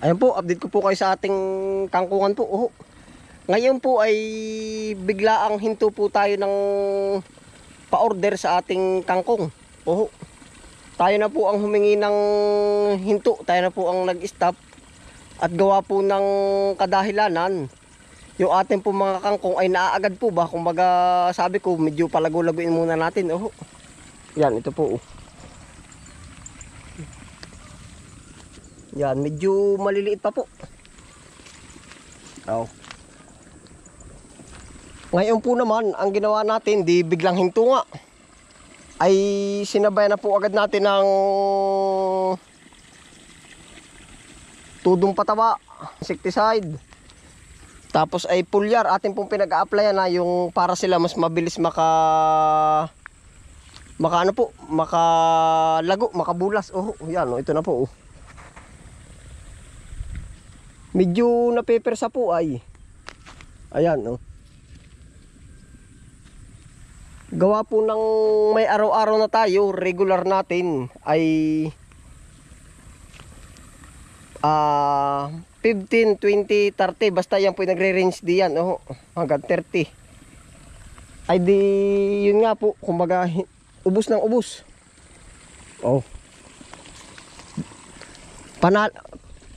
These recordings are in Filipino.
Ayan po, update ko po kayo sa ating kangkungan po. Ngayon po ay biglaang hinto po tayo ng pa-order sa ating kangkong. Tayo na po ang humingi ng hinto. Tayo na po ang nag-stop. At gawa po ng kadahilanan, yung ating po mga kangkong ay naaagad po ba. Kumbaga sabi ko, medyo palago-laguin muna natin. Yan, ito po. Yan, medyo maliliit pa po. Ngayon po naman, ang ginawa natin, di biglang hinto nga, ay sinabay na po agad natin ng tudong pataba, insecticide. Tapos ay foliar, atin pong pinag-a-applyan na yung para sila mas mabilis makalago, makabulas. Yan, ito na po. Medyo napepersa po ay. Ayan, gawa po ng may araw-araw na tayo, regular natin ay 15, 20, 30. Basta yan po nagre-range diyan, hanggang 30. Ay di, yun nga po, kumbaga ubos ng ubos.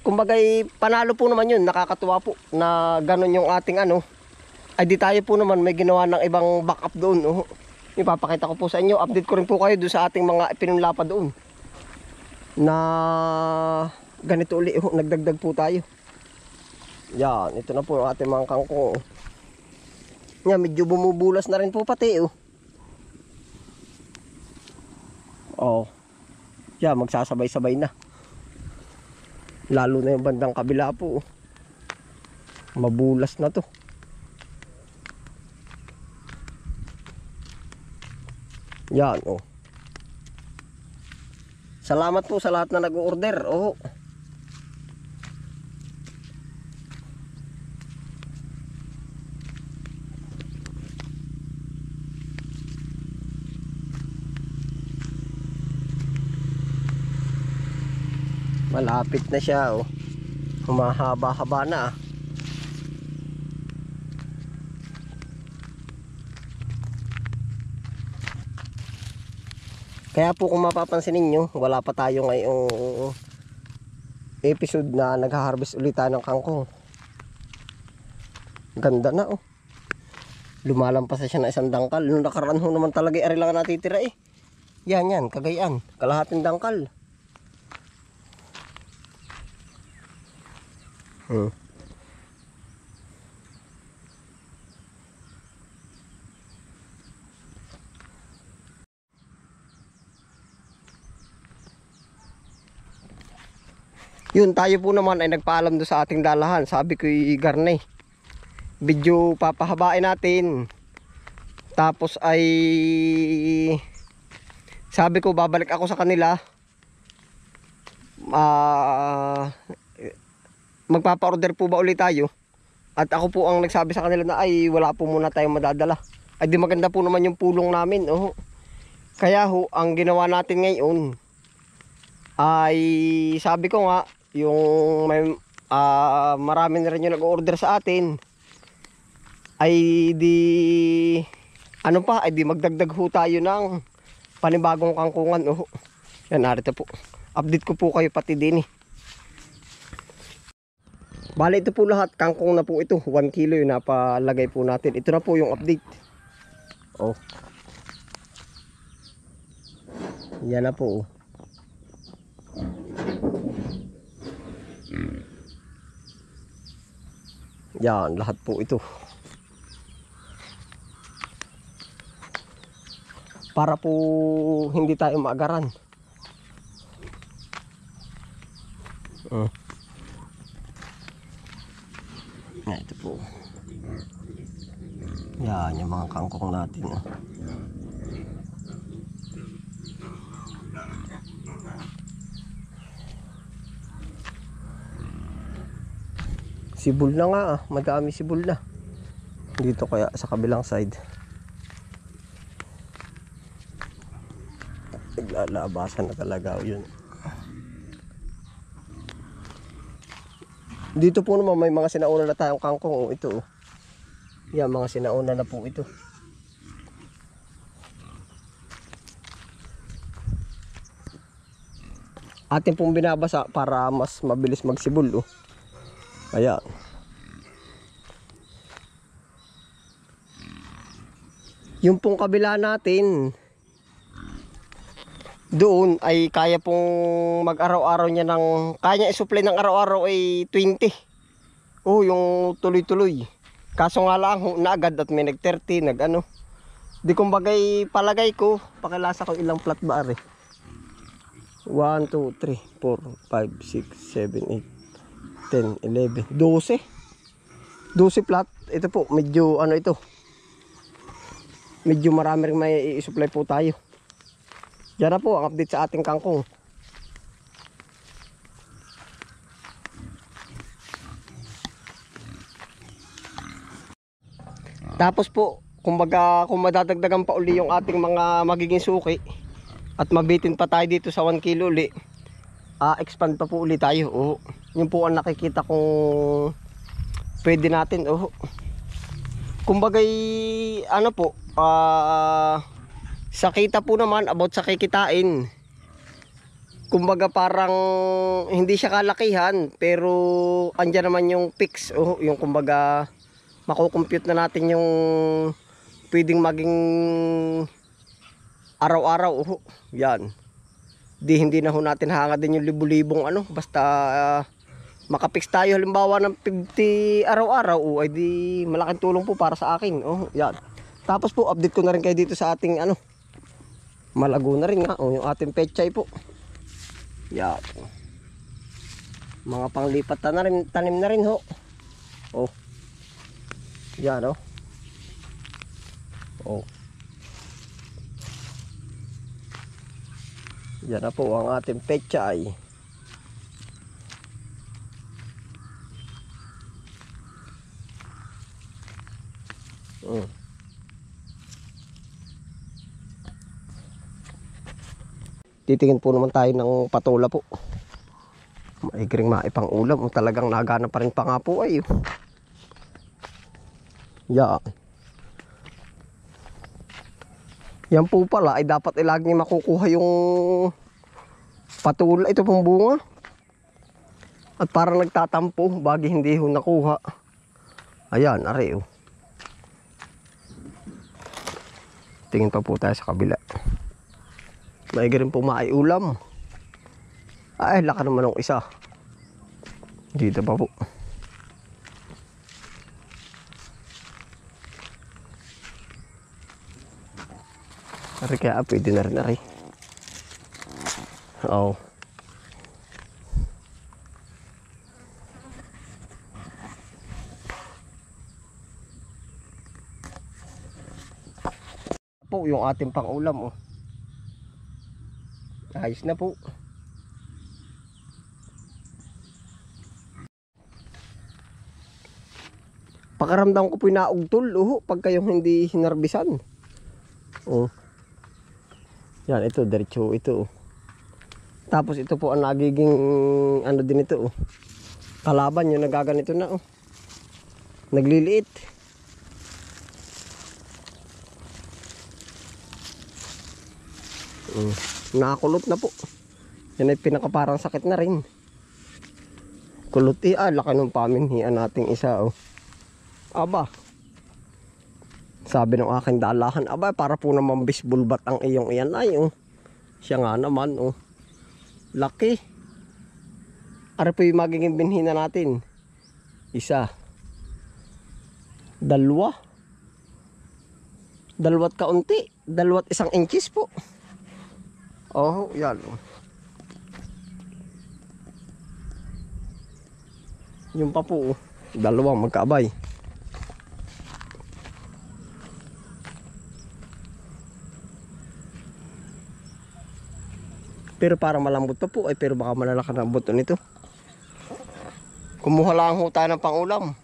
Kumbaga panalo po naman yun, nakakatuwa po na ganun yung ating ay di tayo po naman may ginawa ng ibang backup doon. Ipapakita ko po sa inyo, update ko rin po kayo doon sa ating mga ipinunla pa doon na ganito uli. Nagdagdag po tayo. Yan, ito na po ang ating mga kangkong. Yan, medyo bumubulas na rin po pati. Yan, magsasabay-sabay na. Lalo na yung bandang kabila po. Mabulas na to. Yan, Salamat po sa lahat na nag-order. Malapit na siya, humahaba-haba na. Kaya po kung mapapansin ninyo, wala pa tayo ngayong episode na nag-harvest ulit tayo ng kangkong. Ganda na, lumalampas na siya na isang dangkal. Nung nakaraan naman talaga ari lang natitira Yan, Cagayan, kalahating dangkal. Yun, tayo po naman ay nagpaalam do sa ating dalahan. Sabi ko Garney, video papahabain natin. Tapos ay sabi ko babalik ako sa kanila. Magpapa-order po ba ulit tayo? At ako po ang nagsabi sa kanila na ay wala po muna tayong madadala. Ay di maganda po naman yung pulong namin. Kaya ang ginawa natin ngayon ay sabi ko nga, yung may marami na rin yung nag-order sa atin, ay di ay di magdagdag ho tayo ng panibagong kangkungan. Yan, narito po, update ko po kayo pati din Bale, ito po lahat kangkong na po ito, 1 kilo yung napalagay po natin. Ito na po yung update. Yan na po. Yan, lahat po ito. Para po hindi tayo maagaran. Ito po. Yan, yung mga kangkong natin. Sibol na nga, madami sibol na. Dito kaya sa kabilang side. Naglalabasan na talaga yun. Dito po naman may mga sinauna na tayong kangkong. Oh, ito. Oh. Yan, mga sinauna na po ito. Atin pong binabasa para mas mabilis magsibol. Oh. Ayan. Yung pong kabila natin, doon ay kaya pong mag-araw-araw niya ng, kaya niya isupply ng araw-araw ay 20. Oh, yung tuloy-tuloy. Kaso nga lang, na agad at may nag-30, nag-ano. Di kumbagay palagay ko, pakilasa ko ilang plat ba are. 1, 2, 3, 4, 5, 6, 7, 8, 10, 11, 12. 12 plat. Ito po, medyo ano ito. Medyo marami rin may i-supply po tayo. Yan na po ang update sa ating kangkong. Tapos po, kumbaga kung madadagdagan pa uli yung ating mga magiging suki at mabitin pa tayo dito sa 1 kilo uli, expand pa po uli tayo. Oh, yun po ang nakikita kung pwede natin. Oh, kumbagay ano po, sa kita po naman about sa kikitain, kumbaga parang hindi siya kalakihan pero andyan naman yung fix. Oh, yung kumbaga makukompute na natin yung pwedeng maging araw-araw. Oh, yan. Hindi na ho natin hangad din yung libu-libong ano, basta makapix tayo halimbawa ng 50 araw-araw. Oh, ay di malaking tulong po para sa akin. Oh, yan. Tapos po update ko na rin kayo dito sa ating ano, malago na rin nga. Oh, yung ating pechay po. Yan. Mga panglipat na rin, tanim na rin ho. Oh. Yan oh. Oh. Yan na po ang ating pechay. Titingin po naman tayo ng patola po. Maigring maipang ulam. Talagang nagana pa rin pa nga po ay. Yan. Yan po pala ay dapat lagi makukuha yung patola. Ito pong bunga. At parang nagtatampo bagi hindi ho nakuha. Ayan, are oh. Tingin pa po tayo sa kabila. Maigi rin po maiulam. Ay, laka naman ng isa. Dito pa po. Ari kaya pwede na rin ari. Oo. Po yung ating pang-ulam oh. Ayos na po. Pakaramdam ko po yung naugtol pag kayong hindi hinarbisan. Oh. Yan, ito diretso ito. Tapos ito po ang nagiging ano din ito. Kalaban yung nagaganito na. Nagliliit. Nakakulot na po. Yan ay pinakaparang sakit na rin. Kulot laki ng paminhian nating isa Aba. Sabi ng aking dalahan, aba para po naman baseball bat ang iyong iyan ay Siya nga naman laki. Ara po yung magiging binhina natin. Isa. Dalawa. Dalawat kaunti. Dalawat 1 inches po. Oh, yan. Yung pa po, dalawang magkaabay. Pero parang malambot pa po pero baka malalaki na ang buto nito. Kumuha lang ho tayo ng pangulam.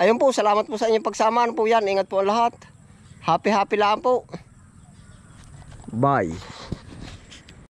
Ayun po, salamat po sa inyong pagsama po yan. Ingat po ang lahat. Happy lang po. Bye.